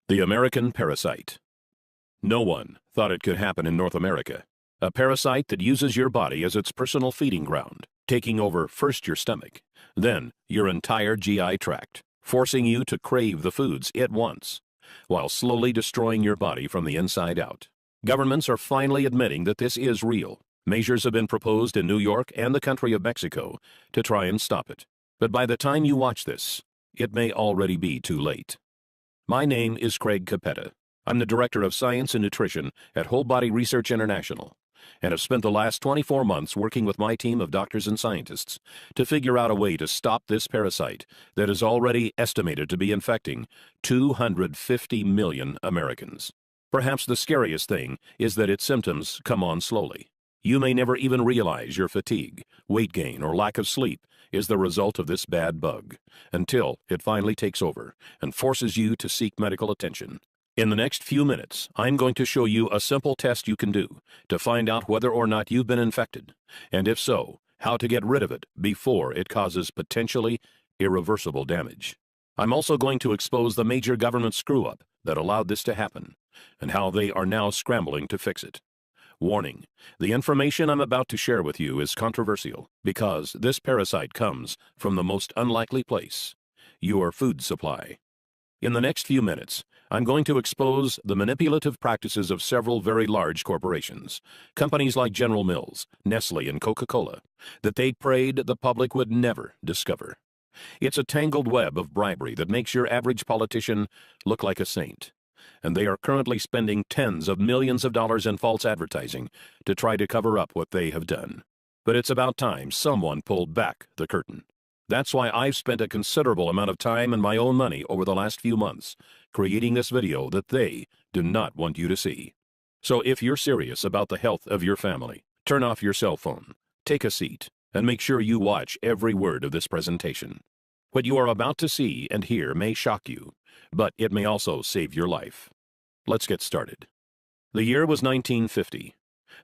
The American parasite. No one thought it could happen in North America. A parasite that uses your body as its personal feeding ground, taking over first your stomach, then your entire GI tract, forcing you to crave the foods it wants, while slowly destroying your body from the inside out. Governments are finally admitting that this is real. Measures have been proposed in New York and the country of Mexico to try and stop it. But by the time you watch this, it may already be too late. My name is Craig Capetta. I'm the Director of Science and Nutrition at Whole Body Research International, and have spent the last 24 months working with my team of doctors and scientists to figure out a way to stop this parasite that is already estimated to be infecting 250 million Americans. Perhaps the scariest thing is that its symptoms come on slowly. You may never even realize your fatigue, weight gain, or lack of sleep is the result of this bad bug, until it finally takes over and forces you to seek medical attention. In the next few minutes, I'm going to show you a simple test you can do to find out whether or not you've been infected, and if so, how to get rid of it before it causes potentially irreversible damage. I'm also going to expose the major government screw-up that allowed this to happen, and how they are now scrambling to fix it. Warning, the information I'm about to share with you is controversial because this parasite comes from the most unlikely place, your food supply. In the next few minutes, I'm going to expose the manipulative practices of several very large corporations, companies like General Mills, Nestle, and Coca-Cola, that they prayed the public would never discover. It's a tangled web of bribery that makes your average politician look like a saint, and they are currently spending tens of millions of dollars in false advertising to try to cover up what they have done. But it's about time someone pulled back the curtain. That's why I've spent a considerable amount of time and my own money over the last few months creating this video that they do not want you to see. So if you're serious about the health of your family, turn off your cell phone, take a seat, and make sure you watch every word of this presentation. What you are about to see and hear may shock you, but it may also save your life. Let's get started. The year was 1950.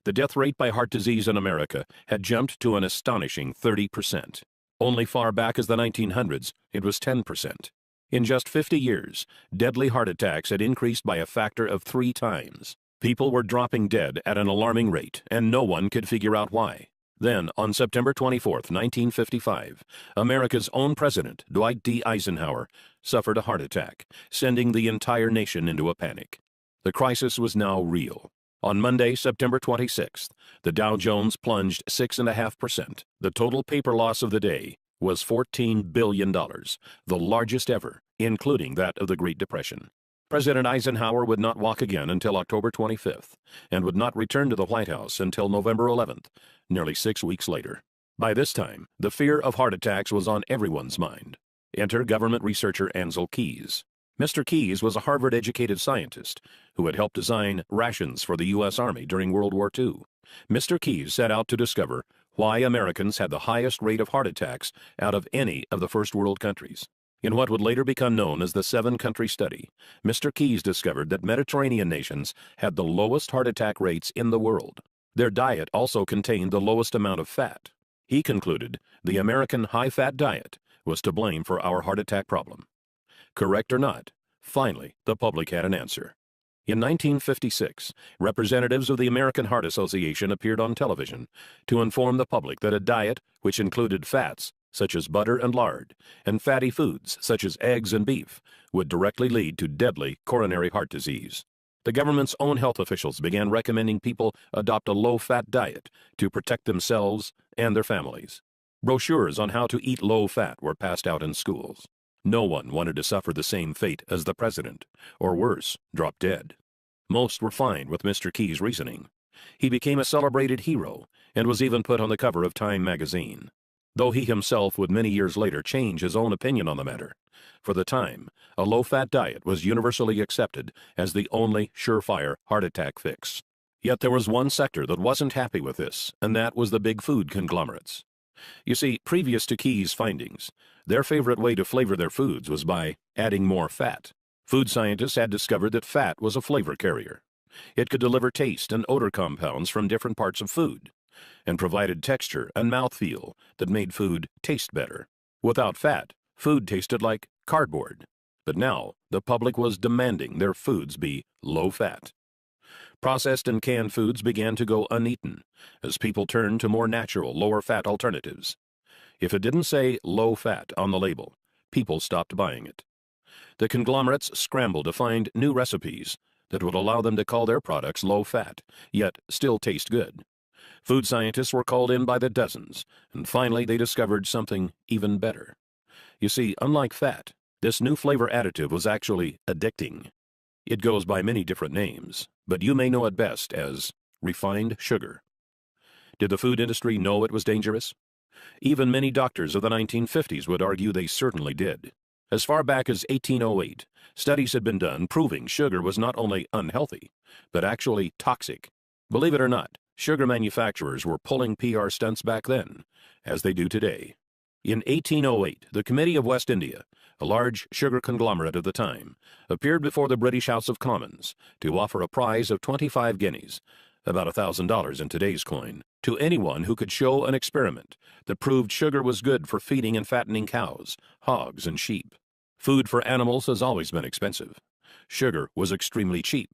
The death rate by heart disease in America had jumped to an astonishing 30%. Only far back as the 1900s, it was 10%. In just 50 years, deadly heart attacks had increased by a factor of 3 times. People were dropping dead at an alarming rate, and no one could figure out why. Then, on September 24, 1955, America's own president, Dwight D. Eisenhower, suffered a heart attack, sending the entire nation into a panic. The crisis was now real. On Monday, September 26th, the Dow Jones plunged 6.5%. The total paper loss of the day was $14 billion, the largest ever, including that of the Great Depression. President Eisenhower would not walk again until October 25th, and would not return to the White House until November 11th, nearly 6 weeks later. By this time, the fear of heart attacks was on everyone's mind. Enter government researcher Ansel Keys. Mr. Keys was a Harvard-educated scientist who had helped design rations for the U.S. Army during World War II. Mr. Keys set out to discover why Americans had the highest rate of heart attacks out of any of the first world countries. In what would later become known as the 7-country study, Mr. Keys discovered that Mediterranean nations had the lowest heart attack rates in the world. Their diet also contained the lowest amount of fat. He concluded the American high-fat diet was to blame for our heart attack problem. Correct or not, finally, the public had an answer. In 1956, representatives of the American Heart Association appeared on television to inform the public that a diet which included fats, such as butter and lard, and fatty foods, such as eggs and beef, would directly lead to deadly coronary heart disease. The government's own health officials began recommending people adopt a low-fat diet to protect themselves and their families. Brochures on how to eat low-fat were passed out in schools. No one wanted to suffer the same fate as the president, or worse, drop dead. Most were fine with Mr. Keys' reasoning. He became a celebrated hero and was even put on the cover of Time magazine, though he himself would many years later change his own opinion on the matter. For the time, a low-fat diet was universally accepted as the only surefire heart attack fix. Yet there was one sector that wasn't happy with this, and that was the big food conglomerates. You see, previous to Keys' findings, their favorite way to flavor their foods was by adding more fat. Food scientists had discovered that fat was a flavor carrier. It could deliver taste and odor compounds from different parts of food, and provided texture and mouthfeel that made food taste better. Without fat, food tasted like cardboard. But now, the public was demanding their foods be low-fat. Processed and canned foods began to go uneaten as people turned to more natural, lower-fat alternatives. If it didn't say low-fat on the label, people stopped buying it. The conglomerates scrambled to find new recipes that would allow them to call their products low-fat, yet still taste good. Food scientists were called in by the dozens, and finally they discovered something even better. You see, unlike fat, this new flavor additive was actually addicting. It goes by many different names, but you may know it best as refined sugar. Did the food industry know it was dangerous? Even many doctors of the 1950s would argue they certainly did. As far back as 1808, studies had been done proving sugar was not only unhealthy, but actually toxic. Believe it or not, sugar manufacturers were pulling PR stunts back then, as they do today. In 1808, the Committee of West India, a large sugar conglomerate of the time, appeared before the British House of Commons to offer a prize of 25 guineas, about $1,000 in today's coin, to anyone who could show an experiment that proved sugar was good for feeding and fattening cows, hogs, and sheep. Food for animals has always been expensive. Sugar was extremely cheap,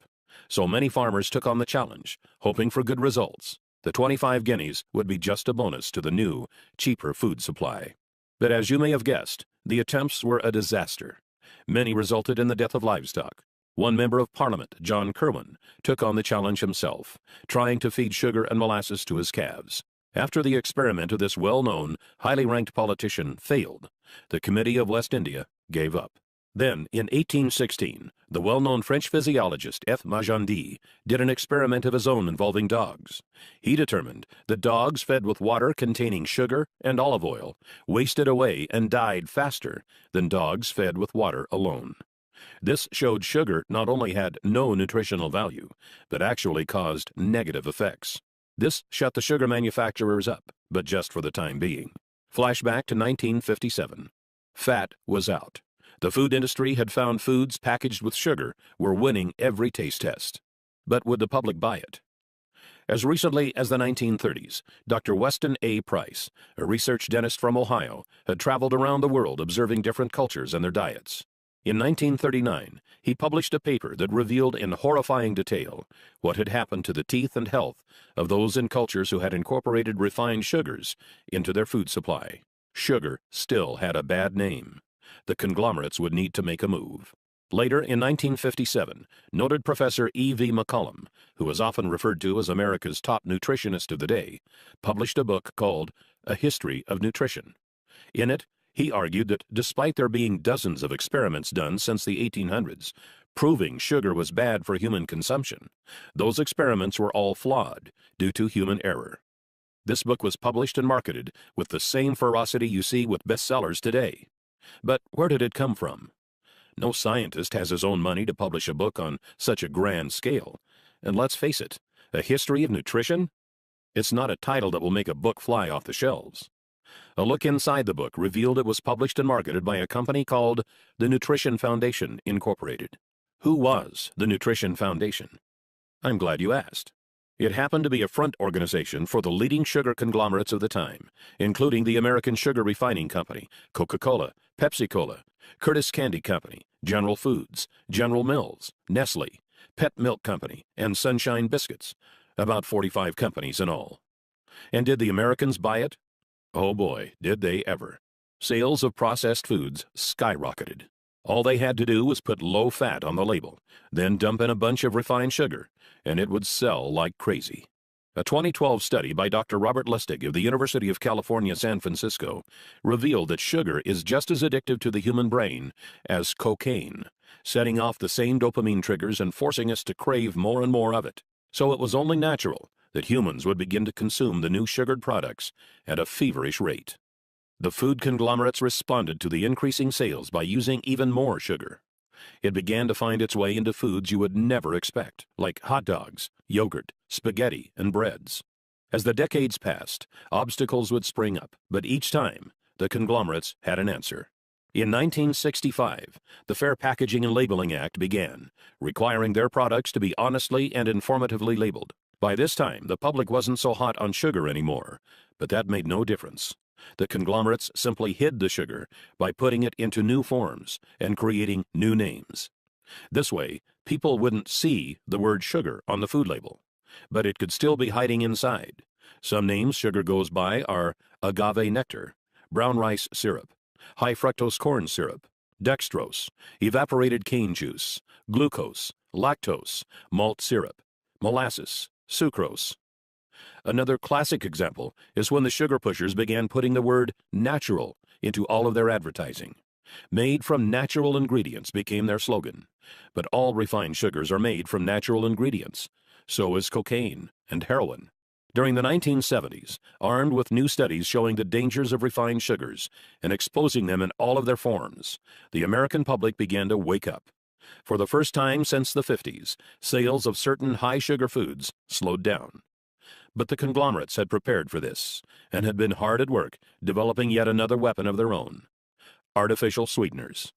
so many farmers took on the challenge, hoping for good results. The 25 guineas would be just a bonus to the new, cheaper food supply. But as you may have guessed, the attempts were a disaster. Many resulted in the death of livestock. One member of Parliament, John Kirwan, took on the challenge himself, trying to feed sugar and molasses to his calves. After the experiment of this well-known, highly ranked politician failed, the Committee of West India gave up. Then, in 1816, the well-known French physiologist F. Magendie did an experiment of his own involving dogs. He determined that dogs fed with water containing sugar and olive oil wasted away and died faster than dogs fed with water alone. This showed sugar not only had no nutritional value, but actually caused negative effects. This shut the sugar manufacturers up, but just for the time being. Flashback to 1957. Fat was out. The food industry had found foods packaged with sugar were winning every taste test. But would the public buy it? As recently as the 1930s, Dr. Weston A. Price, a research dentist from Ohio, had traveled around the world observing different cultures and their diets. In 1939, he published a paper that revealed in horrifying detail what had happened to the teeth and health of those in cultures who had incorporated refined sugars into their food supply. Sugar still had a bad name. The conglomerates would need to make a move. Later, in 1957, noted Professor E.V. McCollum, who is often referred to as America's top nutritionist of the day, published a book called A History of Nutrition. In it, he argued that despite there being dozens of experiments done since the 1800s, proving sugar was bad for human consumption, those experiments were all flawed due to human error. This book was published and marketed with the same ferocity you see with bestsellers today. But where did it come from? No scientist has his own money to publish a book on such a grand scale. And let's face it, A History of Nutrition? It's not a title that will make a book fly off the shelves. A look inside the book revealed it was published and marketed by a company called the Nutrition Foundation, Incorporated. Who was the Nutrition Foundation? I'm glad you asked. It happened to be a front organization for the leading sugar conglomerates of the time, including the American Sugar Refining Company, Coca-Cola, Pepsi-Cola, Curtis Candy Company, General Foods, General Mills, Nestle, Pet Milk Company, and Sunshine Biscuits, about 45 companies in all. And did the Americans buy it? Oh boy, did they ever. Sales of processed foods skyrocketed. All they had to do was put low fat on the label, then dump in a bunch of refined sugar, and it would sell like crazy. A 2012 study by Dr. Robert Lustig of the University of California, San Francisco, revealed that sugar is just as addictive to the human brain as cocaine, setting off the same dopamine triggers and forcing us to crave more and more of it. So it was only natural that humans would begin to consume the new sugared products at a feverish rate. The food conglomerates responded to the increasing sales by using even more sugar. It began to find its way into foods you would never expect, like hot dogs, yogurt, spaghetti, and breads. As the decades passed, obstacles would spring up, but each time, the conglomerates had an answer. In 1965, the Fair Packaging and Labeling Act began, requiring their products to be honestly and informatively labeled. By this time, the public wasn't so hot on sugar anymore, but that made no difference. The conglomerates simply hid the sugar by putting it into new forms and creating new names. This way, people wouldn't see the word sugar on the food label, but it could still be hiding inside. Some names sugar goes by are agave nectar, brown rice syrup, high fructose corn syrup, dextrose, evaporated cane juice, glucose, lactose, malt syrup, molasses, sucrose. Another classic example is when the sugar pushers began putting the word natural into all of their advertising. Made from natural ingredients became their slogan, but all refined sugars are made from natural ingredients. So is cocaine and heroin. During the 1970s, armed with new studies showing the dangers of refined sugars and exposing them in all of their forms, the American public began to wake up. For the first time since the 50s, sales of certain high-sugar foods slowed down. But the conglomerates had prepared for this and had been hard at work developing yet another weapon of their own: artificial sweeteners.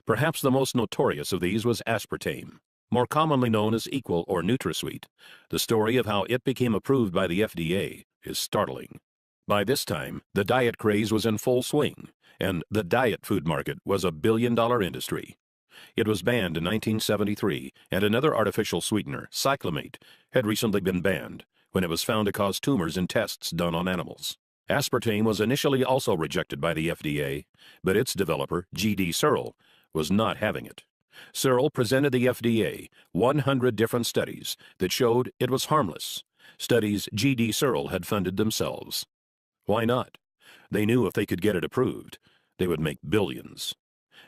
Perhaps the most notorious of these was aspartame, more commonly known as Equal or NutraSweet. The story of how it became approved by the FDA is startling. By this time, the diet craze was in full swing, and the diet food market was a billion-dollar industry. It was banned in 1973, and another artificial sweetener, cyclamate, had recently been banned when it was found to cause tumors in tests done on animals. Aspartame was initially also rejected by the FDA, but its developer, G.D. Searle, was not having it. Searle presented the FDA 100 different studies that showed it was harmless, studies G.D. Searle had funded themselves. Why not? They knew if they could get it approved, they would make billions.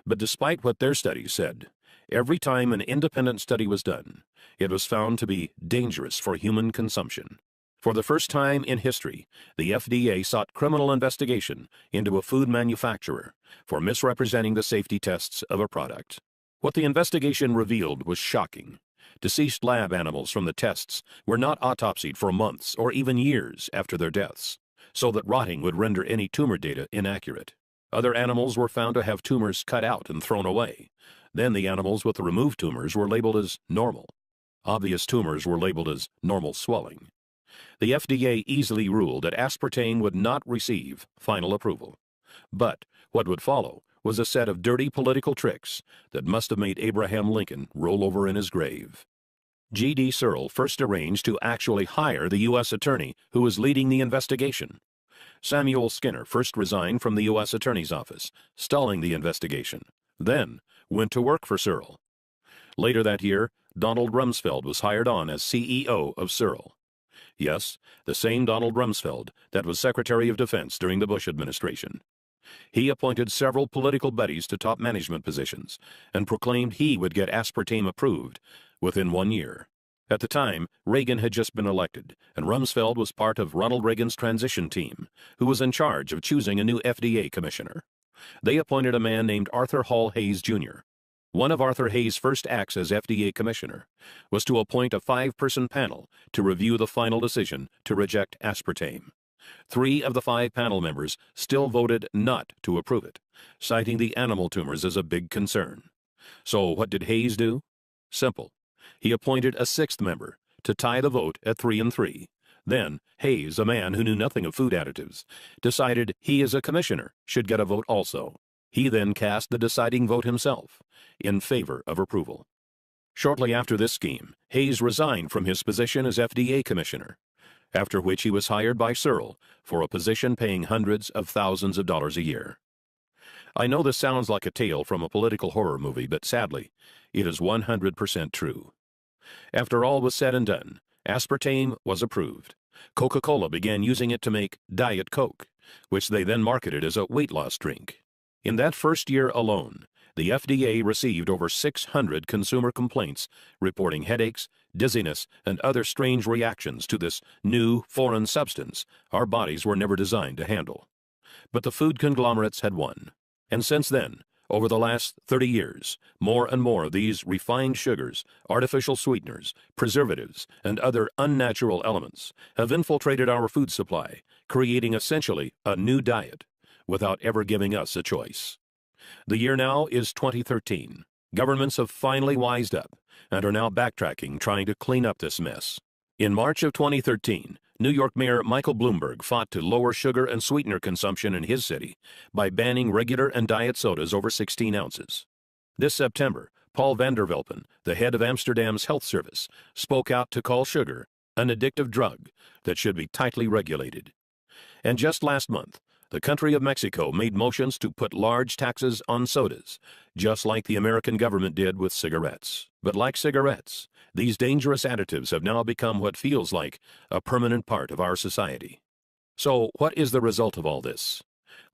But despite what their studies said, every time an independent study was done, it was found to be dangerous for human consumption. For the first time in history, the FDA sought criminal investigation into a food manufacturer for misrepresenting the safety tests of a product. What the investigation revealed was shocking. Deceased lab animals from the tests were not autopsied for months or even years after their deaths, so that rotting would render any tumor data inaccurate. Other animals were found to have tumors cut out and thrown away. Then the animals with the removed tumors were labeled as normal. Obvious tumors were labeled as normal swelling. The FDA easily ruled that aspartame would not receive final approval. But what would follow was a set of dirty political tricks that must have made Abraham Lincoln roll over in his grave. G.D. Searle first arranged to actually hire the U.S. attorney who was leading the investigation. Samuel Skinner first resigned from the U.S. Attorney's Office, stalling the investigation, then went to work for Searle. Later that year, Donald Rumsfeld was hired on as CEO of Searle. Yes, the same Donald Rumsfeld that was Secretary of Defense during the Bush administration. He appointed several political buddies to top management positions and proclaimed he would get aspartame approved within 1 year. At the time, Reagan had just been elected, and Rumsfeld was part of Ronald Reagan's transition team, who was in charge of choosing a new FDA commissioner. They appointed a man named Arthur Hall Hayes, Jr. One of Arthur Hayes' first acts as FDA commissioner was to appoint a 5-person panel to review the final decision to reject aspartame. 3 of the 5 panel members still voted not to approve it, citing the animal tumors as a big concern. So what did Hayes do? Simple. He appointed a 6th member to tie the vote at 3-3. Then Hayes, a man who knew nothing of food additives, decided he as a commissioner should get a vote also. He then cast the deciding vote himself, in favor of approval. Shortly after this scheme, Hayes resigned from his position as FDA commissioner, after which he was hired by Searle for a position paying hundreds of thousands of dollars a year. I know this sounds like a tale from a political horror movie, but sadly, it is 100% true. After all was said and done, aspartame was approved. Coca-Cola began using it to make Diet Coke, which they then marketed as a weight loss drink. In that first year alone, the FDA received over 600 consumer complaints reporting headaches, dizziness, and other strange reactions to this new, foreign substance our bodies were never designed to handle. But the food conglomerates had won. And since then, over the last 30 years, more and more of these refined sugars, artificial sweeteners, preservatives, and other unnatural elements have infiltrated our food supply, creating essentially a new diet, without ever giving us a choice. The year now is 2013. Governments have finally wised up and are now backtracking, trying to clean up this mess. In March of 2013, New York Mayor Michael Bloomberg fought to lower sugar and sweetener consumption in his city by banning regular and diet sodas over 16 ounces. This September, Paul van der Velpen, the head of Amsterdam's health service, spoke out to call sugar an addictive drug that should be tightly regulated. And just last month, the country of Mexico made motions to put large taxes on sodas, just like the American government did with cigarettes. But like cigarettes, these dangerous additives have now become what feels like a permanent part of our society. So, what is the result of all this?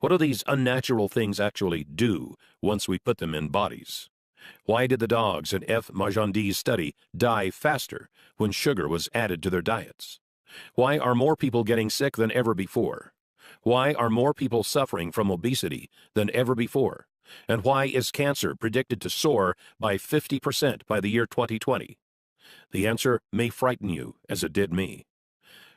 What do these unnatural things actually do once we put them in bodies? Why did the dogs in F. Magendie's study die faster when sugar was added to their diets? Why are more people getting sick than ever before? Why are more people suffering from obesity than ever before? And why is cancer predicted to soar by 50% by the year 2020? The answer may frighten you, as it did me.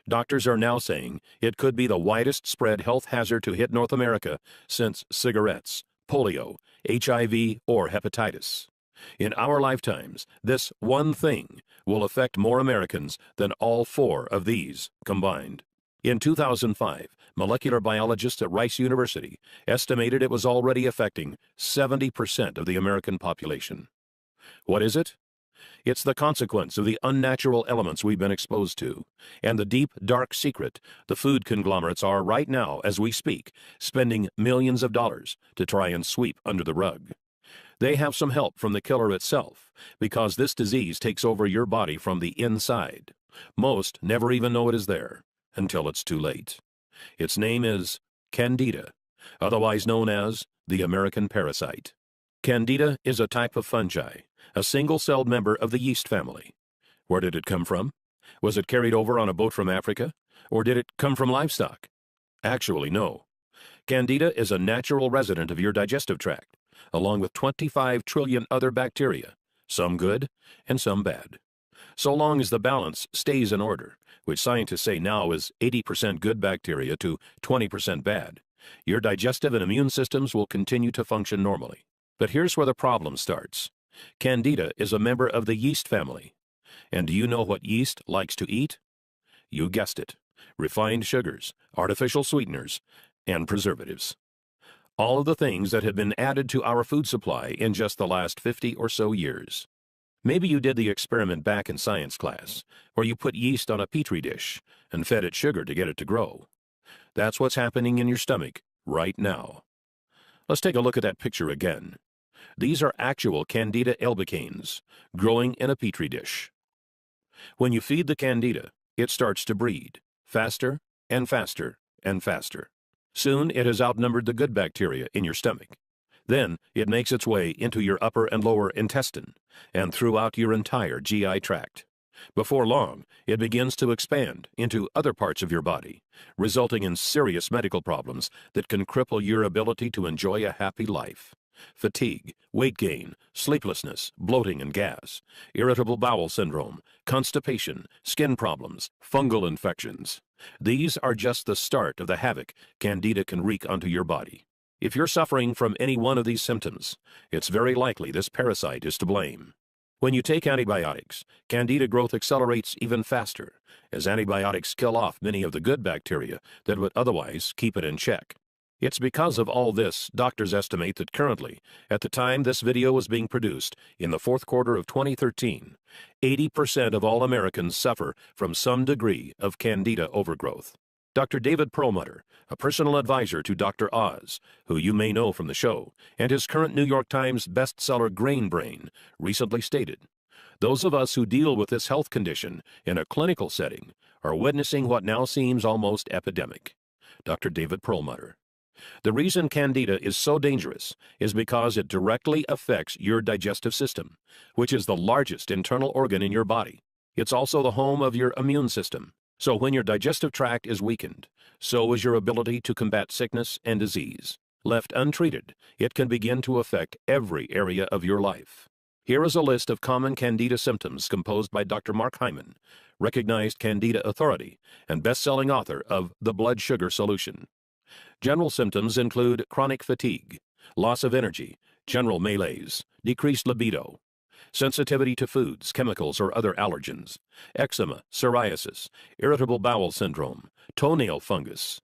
Doctors are now saying it could be the widest spread health hazard to hit North America since cigarettes, polio, HIV, or hepatitis. In our lifetimes, this one thing will affect more Americans than all four of these combined. In 2005, molecular biologists at Rice University estimated it was already affecting 70% of the American population. What is it? It's the consequence of the unnatural elements we've been exposed to, and the deep, dark secret the food conglomerates are right now, as we speak, spending millions of dollars to try and sweep under the rug. They have some help from the killer itself, because this disease takes over your body from the inside. Most never even know it is there, until it's too late. Its name is Candida, otherwise known as the American parasite. Candida is a type of fungi, a single-celled member of the yeast family. Where did it come from? Was it carried over on a boat from Africa? Or did it come from livestock? Actually, no. Candida is a natural resident of your digestive tract, along with 25 trillion other bacteria, some good and some bad. So long as the balance stays in order, which scientists say now is 80% good bacteria to 20% bad, your digestive and immune systems will continue to function normally. But here's where the problem starts. Candida is a member of the yeast family. And do you know what yeast likes to eat? You guessed it. Refined sugars, artificial sweeteners, and preservatives. All of the things that have been added to our food supply in just the last 50 or so years. Maybe you did the experiment back in science class, where you put yeast on a petri dish and fed it sugar to get it to grow. That's what's happening in your stomach right now. Let's take a look at that picture again. These are actual Candida albicans growing in a petri dish. When you feed the Candida, it starts to breed, faster and faster and faster. Soon it has outnumbered the good bacteria in your stomach. Then it makes its way into your upper and lower intestine and throughout your entire GI tract. Before long, it begins to expand into other parts of your body, resulting in serious medical problems that can cripple your ability to enjoy a happy life. Fatigue, weight gain, sleeplessness, bloating and gas, irritable bowel syndrome, constipation, skin problems, fungal infections. These are just the start of the havoc Candida can wreak onto your body. If you're suffering from any one of these symptoms, it's very likely this parasite is to blame. When you take antibiotics, Candida growth accelerates even faster, as antibiotics kill off many of the good bacteria that would otherwise keep it in check. It's because of all this, doctors estimate that currently, at the time this video was being produced, in the fourth quarter of 2013, 80% of all Americans suffer from some degree of Candida overgrowth. Dr. David Perlmutter, a personal advisor to Dr. Oz, who you may know from the show, and his current New York Times bestseller Grain Brain, recently stated, "Those of us who deal with this health condition in a clinical setting are witnessing what now seems almost epidemic." Dr. David Perlmutter. The reason Candida is so dangerous is because it directly affects your digestive system, which is the largest internal organ in your body. It's also the home of your immune system. So when your digestive tract is weakened, so is your ability to combat sickness and disease. Left untreated, it can begin to affect every area of your life. Here is a list of common Candida symptoms composed by Dr. Mark Hyman, recognized Candida authority and best-selling author of The Blood Sugar Solution. General symptoms include chronic fatigue, loss of energy, general malaise, decreased libido. sensitivity to foods, chemicals, or other allergens, eczema, psoriasis, irritable bowel syndrome, toenail fungus.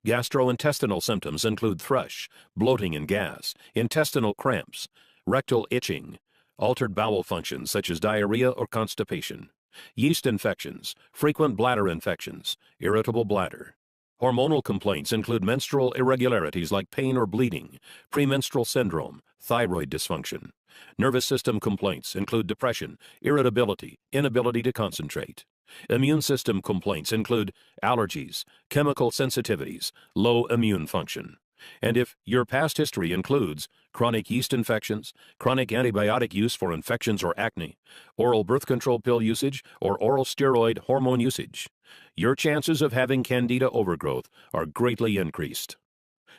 Gastrointestinal symptoms include thrush, bloating and gas, intestinal cramps, rectal itching, altered bowel functions such as diarrhea or constipation, yeast infections, frequent bladder infections, irritable bladder. Hormonal complaints include menstrual irregularities like pain or bleeding, premenstrual syndrome, thyroid dysfunction. Nervous system complaints include depression, irritability, inability to concentrate. Immune system complaints include allergies, chemical sensitivities, low immune function. And if your past history includes chronic yeast infections, chronic antibiotic use for infections or acne, oral birth control pill usage, or oral steroid hormone usage, your chances of having candida overgrowth are greatly increased.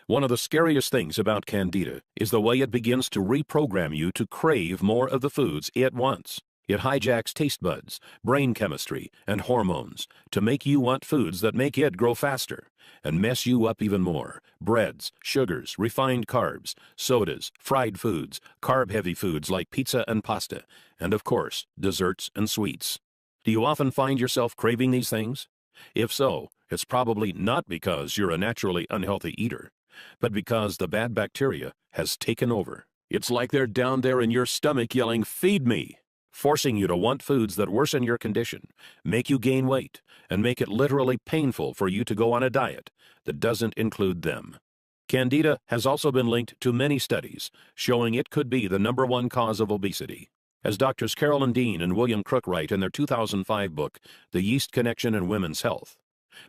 One of the scariest things about candida is the way it begins to reprogram you to crave more of the foods it wants. It hijacks taste buds, brain chemistry, and hormones to make you want foods that make it grow faster and mess you up even more. Breads, sugars, refined carbs, sodas, fried foods, carb-heavy foods like pizza and pasta, and of course, desserts and sweets. Do you often find yourself craving these things? If so, it's probably not because you're a naturally unhealthy eater, but because the bad bacteria has taken over. It's like they're down there in your stomach yelling, "Feed me!" forcing you to want foods that worsen your condition, make you gain weight, and make it literally painful for you to go on a diet that doesn't include them. Candida has also been linked to many studies showing it could be the #1 cause of obesity. As Doctors Carolyn Dean and William Crook write in their 2005 book, The Yeast Connection in Women's Health,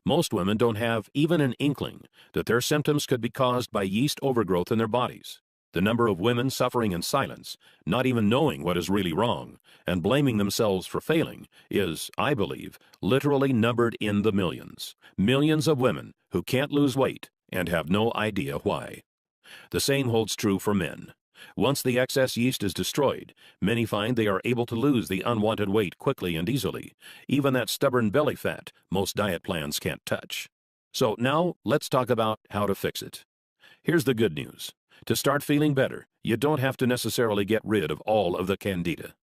most women don't have even an inkling that their symptoms could be caused by yeast overgrowth in their bodies. The number of women suffering in silence, not even knowing what is really wrong, and blaming themselves for failing is, I believe, literally numbered in the millions. Millions of women who can't lose weight and have no idea why. The same holds true for men. Once the excess yeast is destroyed, many find they are able to lose the unwanted weight quickly and easily, even that stubborn belly fat most diet plans can't touch. So now let's talk about how to fix it. Here's the good news. To start feeling better, you don't have to necessarily get rid of all of the candida.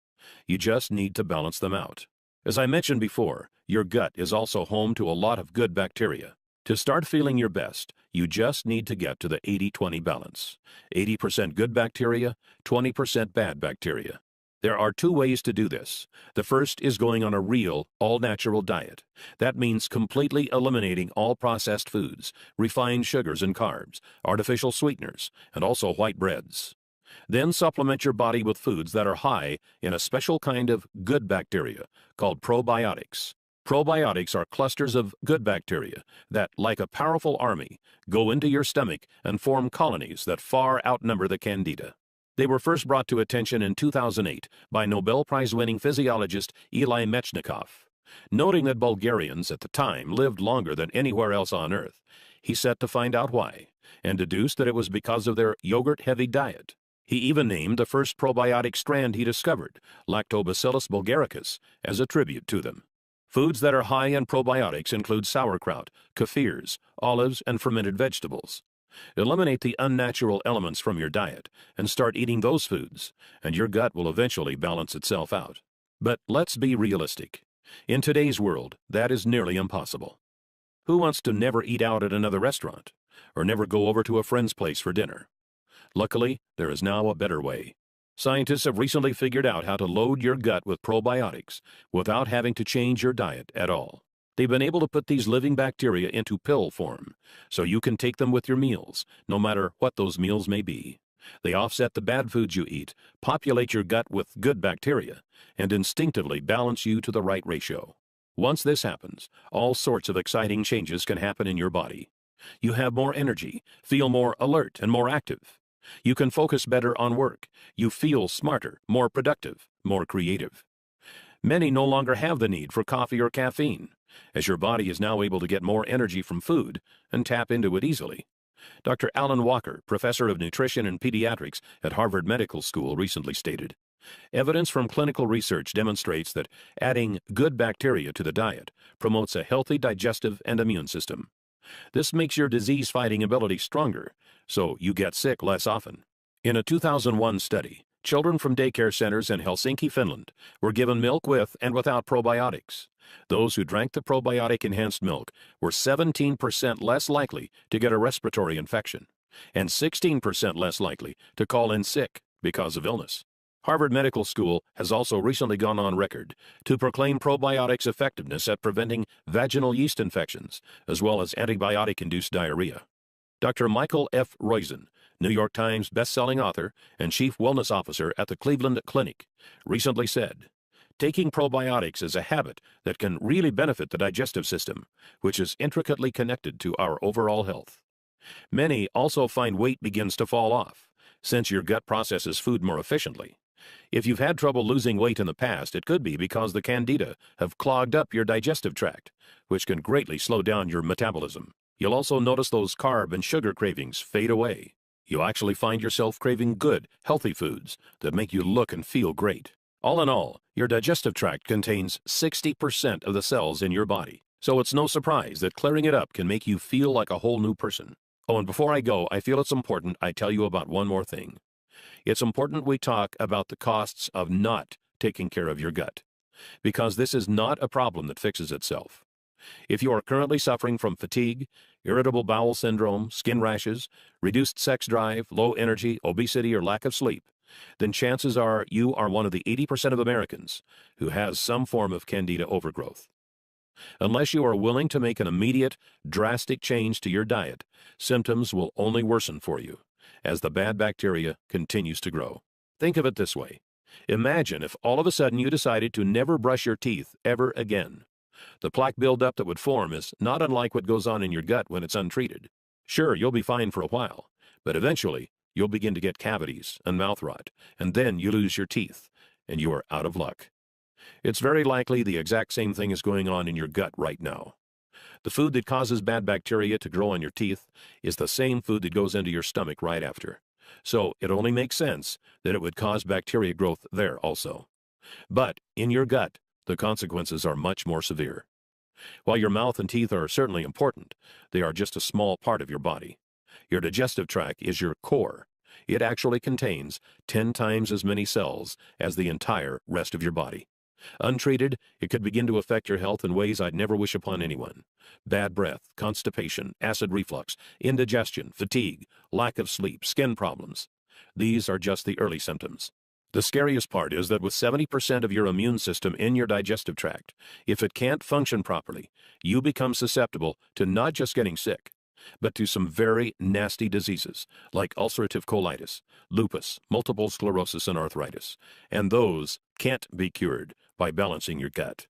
You just need to balance them out. As I mentioned before, your gut is also home to a lot of good bacteria. To start feeling your best, you just need to get to the 80-20 balance. 80% good bacteria, 20% bad bacteria. There are two ways to do this. The first is going on a real, all-natural diet. That means completely eliminating all processed foods, refined sugars and carbs, artificial sweeteners, and also white breads. Then supplement your body with foods that are high in a special kind of good bacteria called probiotics. Probiotics are clusters of good bacteria that, like a powerful army, go into your stomach and form colonies that far outnumber the candida. They were first brought to attention in 2008 by Nobel Prize-winning physiologist Eli Mechnikov. Noting that Bulgarians at the time lived longer than anywhere else on Earth, he set to find out why, and deduced that it was because of their yogurt-heavy diet. He even named the first probiotic strand he discovered, Lactobacillus bulgaricus, as a tribute to them. Foods that are high in probiotics include sauerkraut, kefirs, olives, and fermented vegetables. Eliminate the unnatural elements from your diet and start eating those foods, and your gut will eventually balance itself out. But let's be realistic. In today's world, that is nearly impossible. Who wants to never eat out at another restaurant, or never go over to a friend's place for dinner? Luckily, there is now a better way. Scientists have recently figured out how to load your gut with probiotics without having to change your diet at all. They've been able to put these living bacteria into pill form, so you can take them with your meals, no matter what those meals may be. They offset the bad foods you eat, populate your gut with good bacteria, and instinctively balance you to the right ratio. Once this happens, all sorts of exciting changes can happen in your body. You have more energy, feel more alert and more active. You can focus better on work. You feel smarter, more productive, more creative. Many no longer have the need for coffee or caffeine, as your body is now able to get more energy from food and tap into it easily. Dr. Alan Walker, professor of nutrition and pediatrics at Harvard Medical School, recently stated, "Evidence from clinical research demonstrates that adding good bacteria to the diet promotes a healthy digestive and immune system. This makes your disease-fighting ability stronger, so you get sick less often." In a 2001 study, Children from daycare centers in Helsinki, Finland, were given milk with and without probiotics. Those who drank the probiotic-enhanced milk were 17% less likely to get a respiratory infection and 16% less likely to call in sick because of illness. Harvard Medical School has also recently gone on record to proclaim probiotics' effectiveness at preventing vaginal yeast infections, as well as antibiotic-induced diarrhea. Dr. Michael F. Roizen, New York Times best-selling author and chief wellness officer at the Cleveland Clinic, recently said, "Taking probiotics is a habit that can really benefit the digestive system, which is intricately connected to our overall health." Many also find weight begins to fall off, since your gut processes food more efficiently. If you've had trouble losing weight in the past, it could be because the candida have clogged up your digestive tract, which can greatly slow down your metabolism. You'll also notice those carb and sugar cravings fade away. You'll actually find yourself craving good, healthy foods that make you look and feel great. All in all, your digestive tract contains 60% of the cells in your body, so it's no surprise that clearing it up can make you feel like a whole new person. Oh, and before I go, I feel it's important I tell you about one more thing. It's important we talk about the costs of not taking care of your gut, because this is not a problem that fixes itself. If you are currently suffering from fatigue, irritable bowel syndrome, skin rashes, reduced sex drive, low energy, obesity, or lack of sleep, then chances are you are one of the 80% of Americans who has some form of candida overgrowth. Unless you are willing to make an immediate, drastic change to your diet, symptoms will only worsen for you as the bad bacteria continues to grow. Think of it this way. Imagine if all of a sudden you decided to never brush your teeth ever again. The plaque buildup that would form is not unlike what goes on in your gut when it's untreated. Sure, you'll be fine for a while, but eventually you'll begin to get cavities and mouth rot, and then you lose your teeth, and you are out of luck. It's very likely the exact same thing is going on in your gut right now. The food that causes bad bacteria to grow on your teeth is the same food that goes into your stomach right after. So it only makes sense that it would cause bacteria growth there also. But in your gut, the consequences are much more severe. While your mouth and teeth are certainly important, they are just a small part of your body. Your digestive tract is your core. It actually contains 10 times as many cells as the entire rest of your body. Untreated, it could begin to affect your health in ways I'd never wish upon anyone. Bad breath, constipation, acid reflux, indigestion, fatigue, lack of sleep, skin problems. These are just the early symptoms. The scariest part is that with 70% of your immune system in your digestive tract, if it can't function properly, you become susceptible to not just getting sick, but to some very nasty diseases like ulcerative colitis, lupus, multiple sclerosis, and arthritis. And those can't be cured by balancing your gut.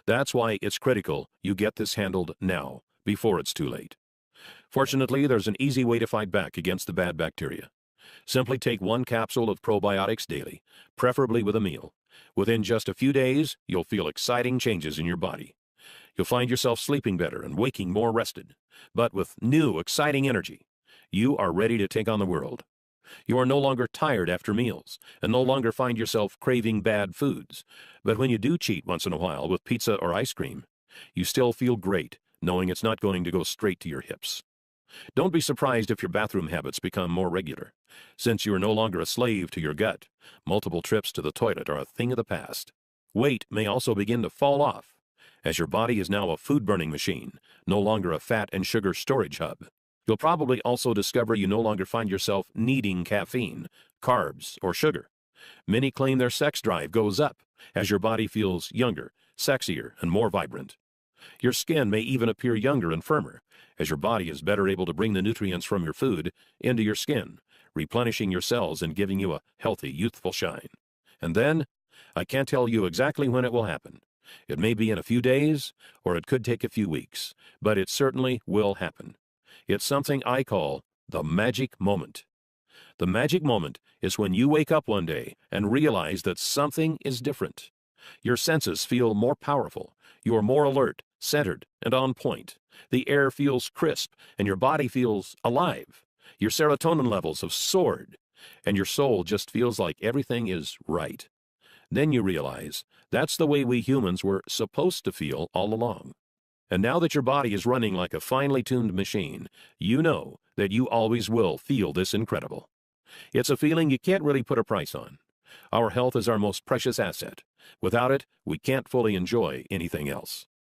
That's why it's critical you get this handled now, before it's too late. Fortunately, there's an easy way to fight back against the bad bacteria. Simply take 1 capsule of probiotics daily, preferably with a meal. Within just a few days, you'll feel exciting changes in your body. You'll find yourself sleeping better and waking more rested, but with new, exciting energy. You are ready to take on the world. You are no longer tired after meals and no longer find yourself craving bad foods. But when you do cheat once in a while with pizza or ice cream, you still feel great knowing it's not going to go straight to your hips. Don't be surprised if your bathroom habits become more regular. Since you are no longer a slave to your gut, multiple trips to the toilet are a thing of the past. Weight may also begin to fall off, as your body is now a food-burning machine, no longer a fat and sugar storage hub. You'll probably also discover you no longer find yourself needing caffeine, carbs, or sugar. Many claim their sex drive goes up as your body feels younger, sexier, and more vibrant. Your skin may even appear younger and firmer, as your body is better able to bring the nutrients from your food into your skin, replenishing your cells and giving you a healthy, youthful shine. And then, I can't tell you exactly when it will happen. It may be in a few days, or it could take a few weeks, but it certainly will happen. It's something I call the magic moment. The magic moment is when you wake up one day and realize that something is different. Your senses feel more powerful. You are more alert, centered, and on point. The air feels crisp, and your body feels alive. Your serotonin levels have soared, and your soul just feels like everything is right. Then you realize that's the way we humans were supposed to feel all along. And now that your body is running like a finely tuned machine, you know that you always will feel this incredible. It's a feeling you can't really put a price on. Our health is our most precious asset. Without it, we can't fully enjoy anything else.